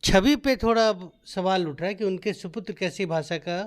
छवि पे थोड़ा अब सवाल उठ रहा है कि उनके सुपुत्र कैसी भाषा का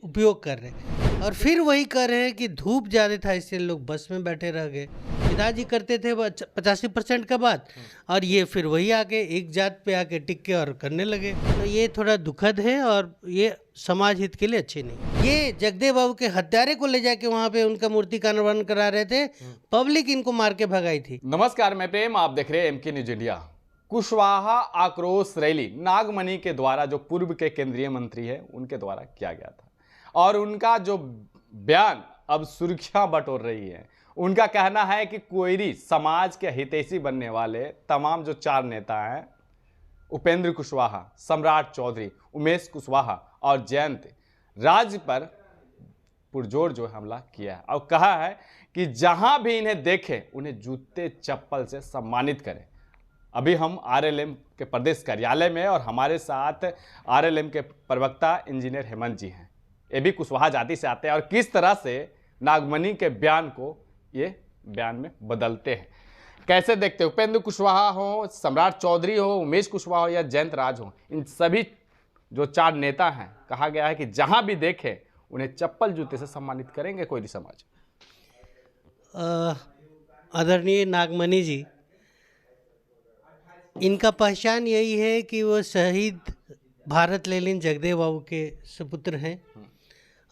उपयोग कर रहे हैं और फिर वही कर रहे हैं कि धूप ज़्यादा था इसलिए लोग बस में बैठे रह गए। पिताजी करते थे 85% का बात और ये फिर वही आके एक जात पे आके टिक के और करने लगे। तो ये थोड़ा दुखद है और ये समाज हित के लिए अच्छे नहीं। ये जगदेव बाबू के हत्यारे को ले जाके वहाँ पे उनका मूर्ति का निर्माण करा रहे थे, पब्लिक इनको मार के भगाई थी। नमस्कार, मैं प्रेम, आप देख रहे हैं एमके न्यूज इंडिया। कुशवाहा आक्रोश रैली नागमणि के द्वारा, जो पूर्व के केंद्रीय मंत्री है, उनके द्वारा किया गया था और उनका जो बयान अब सुर्खियां बटोर रही है। उनका कहना है कि कोयरी समाज के हितैषी बनने वाले तमाम जो 4 नेता हैं, उपेंद्र कुशवाहा, सम्राट चौधरी, उमेश कुशवाहा और जयंत राज पर पुरजोर जो हमला किया है और कहा है कि जहां भी इन्हें देखे उन्हें जूते चप्पल से सम्मानित करें। अभी हम आरएलएम के प्रदेश कार्यालय में और हमारे साथ आरएलएम के प्रवक्ता इंजीनियर हेमंत जी हैं। ये भी कुशवाहा जाति से आते हैं और किस तरह से नागमणि के बयान को ये बयान में बदलते हैं, कैसे देखते हैं। उपेंद्र कुशवाहा हो, सम्राट चौधरी हो, उमेश कुशवाहा हो या जयंत राज हो, इन सभी जो 4 नेता हैं, कहा गया है कि जहां भी देखे उन्हें चप्पल जूते से सम्मानित करेंगे कोयरी समाज। आदरणीय नागमणि जी, इनका पहचान यही है कि वो शहीद भारत लेनिन जगदेव बाबू के सुपुत्र हैं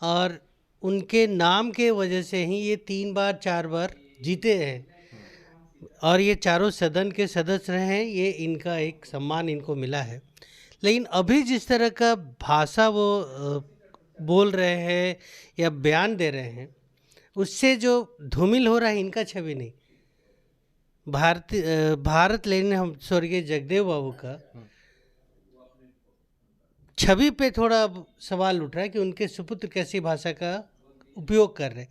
और उनके नाम के वजह से ही ये 3 बार 4 बार जीते हैं और ये चारों सदन के सदस्य रहे हैं। ये इनका एक सम्मान इनको मिला है। लेकिन अभी जिस तरह का भाषा वो बोल रहे हैं या बयान दे रहे हैं, उससे जो धूमिल हो रहा है इनका छवि नहीं, भारत लेनिन हम स्वर्गीय जगदेव बाबू का छवि पे थोड़ा सवाल उठ रहा है कि उनके सुपुत्र कैसी भाषा का उपयोग कर रहे हैं।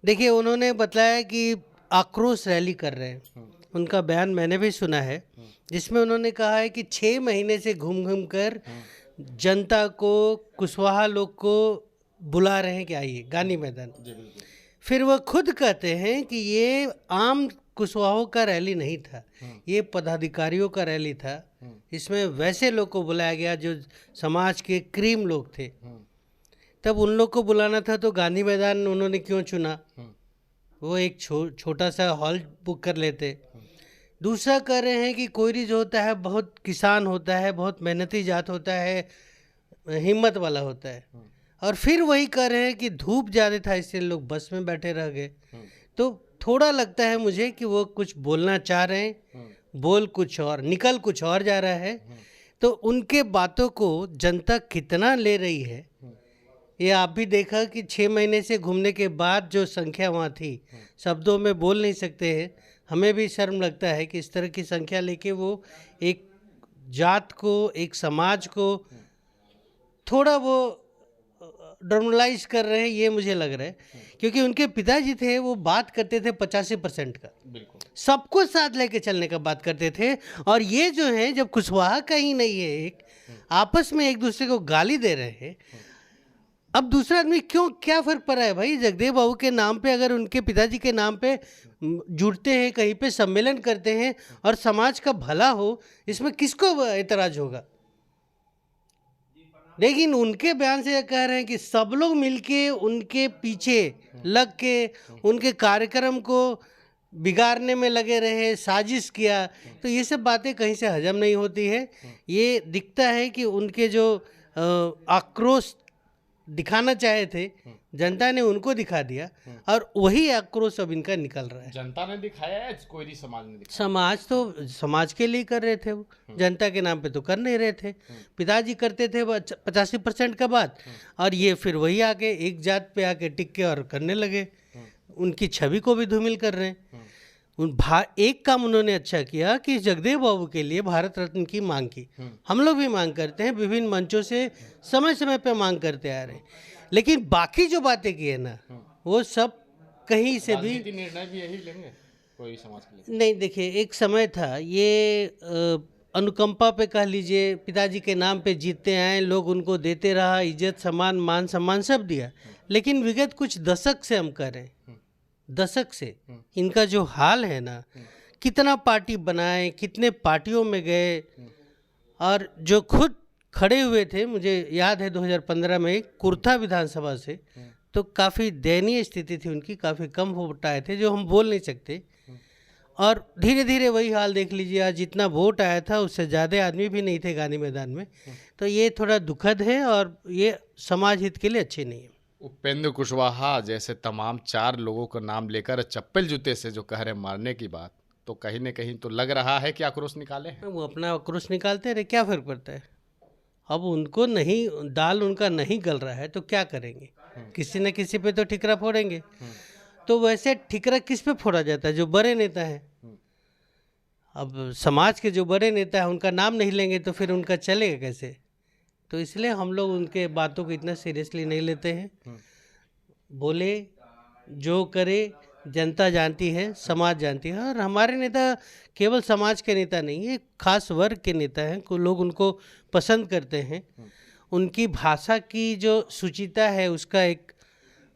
देखिए, उन्होंने बताया कि आक्रोश रैली कर रहे हैं। उनका बयान मैंने भी सुना है, जिसमें उन्होंने कहा है कि 6 महीने से घूम घूम कर जनता को, कुशवाहा लोग को बुला रहे हैं कि आइए गांधी मैदान। फिर वह खुद कहते हैं कि ये आम कुशवाहों का रैली नहीं था, ये पदाधिकारियों का रैली था। इसमें वैसे लोग को बुलाया गया जो समाज के क्रीम लोग थे। तब उन लोग को बुलाना था तो गांधी मैदान उन्होंने क्यों चुना? वो एक छोटा सा हॉल बुक कर लेते। दूसरा कह रहे हैं कि कोयरी जो होता है बहुत किसान होता है, बहुत मेहनती जात होता है, हिम्मत वाला होता है। और फिर वही कह रहे हैं कि धूप ज़्यादा था इसलिए लोग बस में बैठे रह गए। तो थोड़ा लगता है मुझे कि वो कुछ बोलना चाह रहे हैं, बोल कुछ और निकल कुछ और जा रहा है। तो उनके बातों को जनता कितना ले रही है, ये आप भी देखा कि 6 महीने से घूमने के बाद जो संख्या वहाँ थी, शब्दों में बोल नहीं सकते हैं। हमें भी शर्म लगता है कि इस तरह की संख्या लेके वो एक जात को, एक समाज को थोड़ा वो नॉर्मलाइज कर रहे हैं, ये मुझे लग रहा है। क्योंकि उनके पिताजी थे, वो बात करते थे 85% का, सबको साथ लेके चलने का बात करते थे। और ये जो है, जब कुशवाहा का ही नहीं है, एक आपस में एक दूसरे को गाली दे रहे हैं। अब दूसरा आदमी क्यों, क्या फ़र्क पड़ा है भाई? जगदेव बाबू के नाम पे, अगर उनके पिताजी के नाम पे जुड़ते हैं, कहीं पे सम्मेलन करते हैं और समाज का भला हो, इसमें किसको एतराज़ होगा? लेकिन उनके बयान से यह कह रहे हैं कि सब लोग मिलके उनके पीछे लग के उनके कार्यक्रम को बिगाड़ने में लगे रहे, साजिश किया। तो ये सब बातें कहीं से हजम नहीं होती है। ये दिखता है कि उनके जो आक्रोश दिखाना चाहे थे, जनता ने उनको दिखा दिया और वही आक्रोश अब इनका निकल रहा है। जनता ने दिखाया है, कोयरी समाज ने दिखाया? समाज तो समाज के लिए कर रहे थे, वो जनता के नाम पे तो कर नहीं रहे थे। पिताजी करते थे 85% का बात और ये फिर वही आके एक जात पे आके टिक के और करने लगे। उनकी छवि को भी धूमिल कर रहे हैं। एक काम उन्होंने अच्छा किया कि जगदेव बाबू के लिए भारत रत्न की मांग की। हम लोग भी मांग करते हैं, विभिन्न मंचों से समय समय पे मांग करते आ रहे हैं। लेकिन बाकी जो बातें की है ना, वो सब कहीं से भी निर्णय भी यही लेंगे कोई समाज के लिए। नहीं, देखिए, एक समय था, ये अनुकंपा पे कह लीजिए, पिताजी के नाम पे जीतते आए लोग, उनको देते रहा, इज्जत, सम्मान, मान सम्मान सब दिया। लेकिन विगत कुछ दशक से हम कर रहे हैं, दशक से इनका जो हाल है ना, कितना पार्टी बनाए, कितने पार्टियों में गए और जो खुद खड़े हुए थे, मुझे याद है 2015 में कुर्था विधानसभा से, तो काफ़ी दयनीय स्थिति थी उनकी, काफ़ी कम वोट आए थे जो हम बोल नहीं सकते। और धीरे धीरे वही हाल देख लीजिए, आज जितना वोट आया था उससे ज़्यादा आदमी भी नहीं थे गांधी मैदान में। तो ये थोड़ा दुखद है और ये समाज हित के लिए अच्छे नहीं है। उपेंद्र कुशवाहा जैसे तमाम 4 लोगों का नाम लेकर चप्पल जूते से जो कह रहे मारने की बात, तो कहीं न कहीं तो लग रहा है कि आक्रोश निकाले हैं। वो अपना आक्रोश निकालते रहे, क्या फ़र्क पड़ता है। अब उनको नहीं, दाल उनका नहीं गल रहा है तो क्या करेंगे, किसी न किसी पे तो ठिकरा फोड़ेंगे। तो वैसे ठिकरा किस पे फोड़ा जाता है? जो बड़े नेता हैं। अब समाज के जो बड़े नेता हैं उनका नाम नहीं लेंगे तो फिर उनका चलेगा कैसे? तो इसलिए हम लोग उनके बातों को इतना सीरियसली नहीं लेते हैं। बोले जो करे जनता जानती है, समाज जानती है। और हमारे नेता केवल समाज के नेता नहीं है, खास वर्ग के नेता हैं, को लोग उनको पसंद करते हैं। उनकी भाषा की जो सुचिता है उसका एक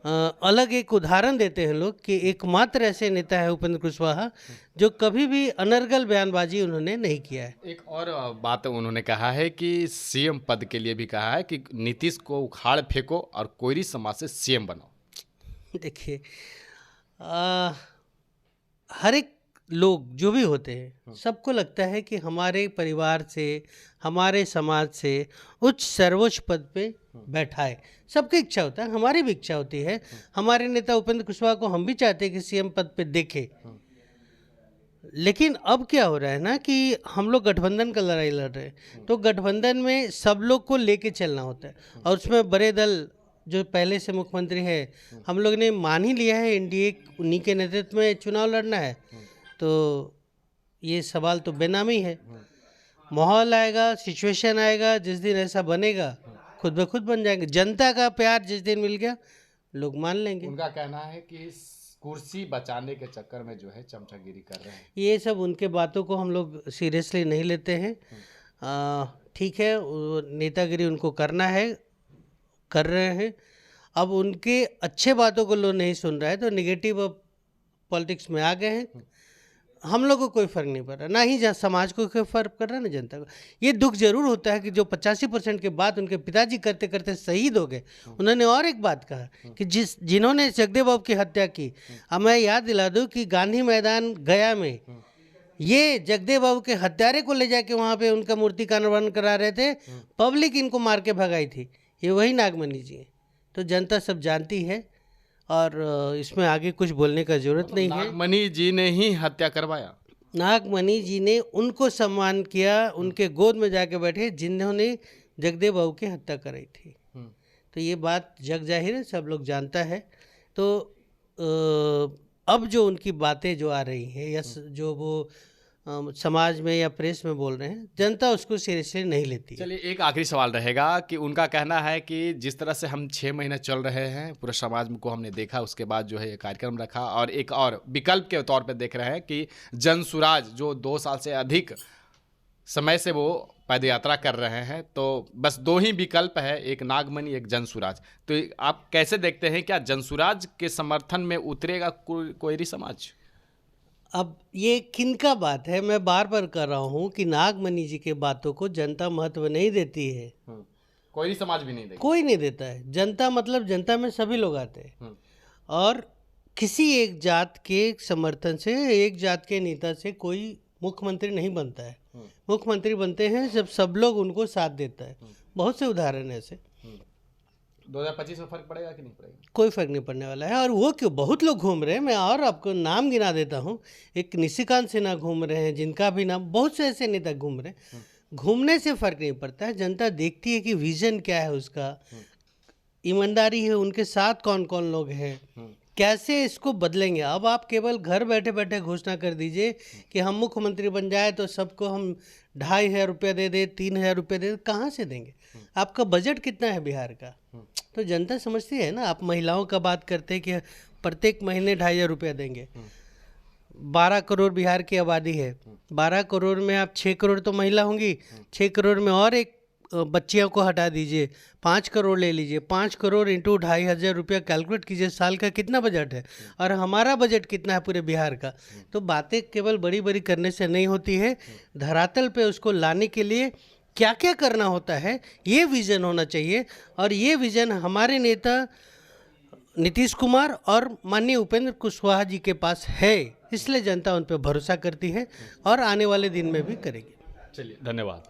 अलग एक उदाहरण देते हैं लोग कि एकमात्र ऐसे नेता है उपेंद्र कुशवाहा जो कभी भी अनर्गल बयानबाजी उन्होंने नहीं किया है। एक और बात उन्होंने कहा है कि सीएम पद के लिए भी कहा है कि नीतीश को उखाड़ फेंको और कोयरी समाज से सीएम बनाओ। देखिए, हर एक लोग जो भी होते हैं सबको लगता है कि हमारे परिवार से, हमारे समाज से उच्च सर्वोच्च पद पे बैठाए। सबकी इच्छा होता है, हमारी भी इच्छा होती है। हमारे नेता उपेंद्र कुशवाहा को हम भी चाहते हैं कि सीएम पद पे देखे। लेकिन अब क्या हो रहा है ना कि हम लोग गठबंधन का लड़ाई लड़ रहे हैं, तो गठबंधन में सब लोग को लेके चलना होता है। और उसमें बड़े दल जो पहले से मुख्यमंत्री है, हम लोग ने मान ही लिया है एनडीए उन्हीं के नेतृत्व में चुनाव लड़ना है। तो ये सवाल तो बेनामी है। माहौल आएगा, सिचुएशन आएगा, जिस दिन ऐसा बनेगा खुद ब खुद बन जाएंगे। जनता का प्यार जिस दिन मिल गया लोग मान लेंगे। उनका कहना है कि कुर्सी बचाने के चक्कर में जो है चमचागिरी कर रहे हैं। ये सब उनके बातों को हम लोग सीरियसली नहीं लेते हैं। ठीक है, नेतागिरी उनको करना है, कर रहे हैं। अब उनके अच्छे बातों को लोग नहीं सुन रहा है तो निगेटिव अब पॉलिटिक्स में आ गए हैं। हम लोग को कोई फ़र्क नहीं पड़ रहा, ना ही जहाँ समाज को कोई फ़र्क पड़ रहा है, ना जनता को। ये दुख जरूर होता है कि जो 85% के बाद उनके पिताजी करते करते शहीद हो गए। उन्होंने और एक बात कहा कि जिन्होंने जगदेव बाबू की हत्या की, अब मैं याद दिला दूँ कि गांधी मैदान गया में ये जगदेव बाबू के हत्यारे को ले जाके वहाँ पे उनका मूर्ति का निर्माण करा रहे थे। पब्लिक इनको मार के भगाई थी। ये वही नागमणि जी हैं। तो जनता सब जानती है और इसमें आगे कुछ बोलने का जरूरत नहीं है। नागमणि जी ने ही हत्या करवाया। नागमणि जी ने उनको सम्मान किया, उनके गोद में जाके बैठे जिन्होंने जगदेव बाबू की हत्या कराई थी। तो ये बात जग जाहिर है, सब लोग जानता है। तो अब जो उनकी बातें जो आ रही हैं या जो वो समाज में या प्रेस में बोल रहे हैं, जनता उसको सीरियसली नहीं लेती। चलिए, एक आखिरी सवाल रहेगा कि उनका कहना है कि जिस तरह से हम 6 महीने चल रहे हैं, पूरे समाज को हमने देखा, उसके बाद जो है ये कार्यक्रम रखा और एक और विकल्प के तौर पे देख रहे हैं कि जनसुराज जो 2 साल से अधिक समय से वो पदयात्रा कर रहे हैं, तो बस 2 ही विकल्प है, एक नागमणि, एक जनसुराज। तो आप कैसे देखते हैं, क्या जनसुराज के समर्थन में उतरेगा कोयरी समाज? अब ये किनका बात है, मैं बार बार कर रहा हूँ कि नागमणि जी के बातों को जनता महत्व नहीं देती है। कोयरी समाज भी नहीं देता, कोई नहीं देता है। जनता मतलब जनता में सभी लोग आते हैं और किसी एक जात के समर्थन से, एक जात के नेता से कोई मुख्यमंत्री नहीं बनता है। मुख्यमंत्री बनते हैं जब सब लोग उनको साथ देता है। बहुत से उदाहरण है ऐसे। 2025 में फर्क पड़ेगा कि नहीं पड़ेगा? कोई फर्क नहीं पड़ने वाला है। और वो क्यों, बहुत लोग घूम रहे हैं। मैं और आपको नाम गिना देता हूँ। एक निशिकांत सिन्हा घूम रहे हैं, जिनका भी नाम, बहुत से ऐसे नेता घूम रहे हैं। घूमने से फर्क नहीं पड़ता है। जनता देखती है कि विजन क्या है उसका, ईमानदारी है, उनके साथ कौन कौन लोग हैं, कैसे इसको बदलेंगे। अब आप केवल घर बैठे बैठे घोषणा कर दीजिए कि हम मुख्यमंत्री बन जाए तो सबको हम 2,500 रुपया दे दे, 3,000 रुपया दे दे, कहाँ से देंगे? आपका बजट कितना है बिहार का? तो जनता समझती है ना। आप महिलाओं का बात करते हैं कि प्रत्येक महीने 2,500 रुपया देंगे। 12 करोड़ बिहार की आबादी है। 12 करोड़ में आप 6 करोड़ तो महिला होंगी, 6 करोड़ में और एक बच्चियों को हटा दीजिए, 5 करोड़ ले लीजिए। 5 करोड़ इंटू 2,500 रुपया कैलकुलेट कीजिए, साल का कितना बजट है और हमारा बजट कितना है पूरे बिहार का। तो बातें केवल बड़ी बड़ी करने से नहीं होती है, धरातल पे उसको लाने के लिए क्या क्या करना होता है, ये विज़न होना चाहिए। और ये विज़न हमारे नेता नीतीश कुमार और माननीय उपेंद्र कुशवाहा जी के पास है, इसलिए जनता उन पर भरोसा करती है और आने वाले दिन में भी करेगी। चलिए, धन्यवाद।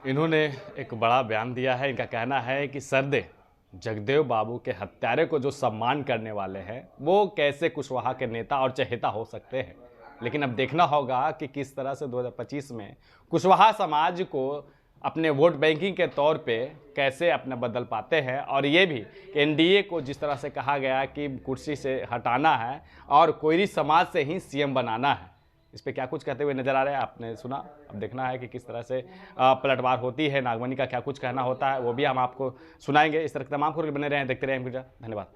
इन्होंने एक बड़ा बयान दिया है। इनका कहना है कि सरदे जगदेव बाबू के हत्यारे को जो सम्मान करने वाले हैं वो कैसे कुशवाहा के नेता और चहेता हो सकते हैं। लेकिन अब देखना होगा कि किस तरह से 2025 में कुशवाहा समाज को अपने वोट बैंकिंग के तौर पे कैसे अपने बदल पाते हैं। और ये भी एनडीए को जिस तरह से कहा गया कि कुर्सी से हटाना है और कोयरी समाज से ही सीएम बनाना है, इस पे क्या कुछ कहते हुए नजर आ रहे हैं, आपने सुना। अब देखना है कि किस तरह से पलटवार होती है, नागमणि का क्या कुछ कहना होता है, वो भी हम आपको सुनाएंगे। इस तरह के तमाम खबरें बने रहें, देखते रहें। धन्यवाद।